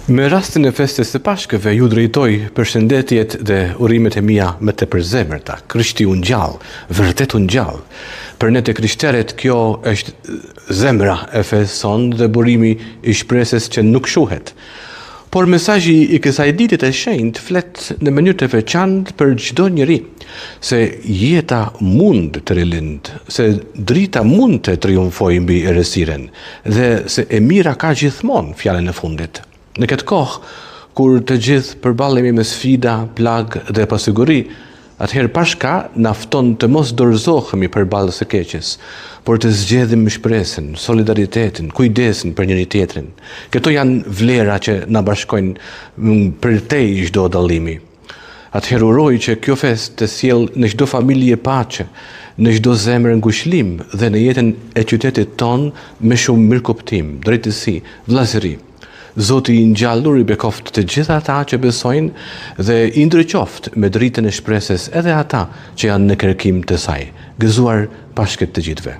Me rastin e festës së Pashkëve ju drejtoj përshëndetjet dhe urimet e mia me të përzemërta. Krishti u ngjall, vërtet u ngjall. Për ne të krishterët kjo është zemra e fesë son dhe burimi i shpresës që nuk shuhet. Por mesazhi i kësaj dite të shenjtë flet në mënyrë të veçantë për çdo njeri, se jeta mund të rilind, se drita mund të triumfojë mbi errësiren dhe se e mira ka gjithmonë fjalën e fundit. Në këtë kohë, kur të gjithë përballemi me sfida, plagë dhe pasiguri, atëherë pashka na fton të mos dorëzohemi përballë së keqes, por të zgjedhim shpresën, solidaritetin, kujdesin për njëri tjetrin. Këto janë vlera që na bashkojnë përtej çdo dallimi. Atëherë uroj që kjo festë të sjellë në çdo familje paqe, në çdo zemër ngushëllim dhe në jetën e qytetit ton me shumë mirëkuptim, drejtësi, vëllazëri. Zoti i ngjallur i bekoft të gjithë ata që besojnë dhe i ndriqoft me dritën e shpresës edhe ata që janë në kërkim të saj. Gëzuar Pashkët të gjithëve.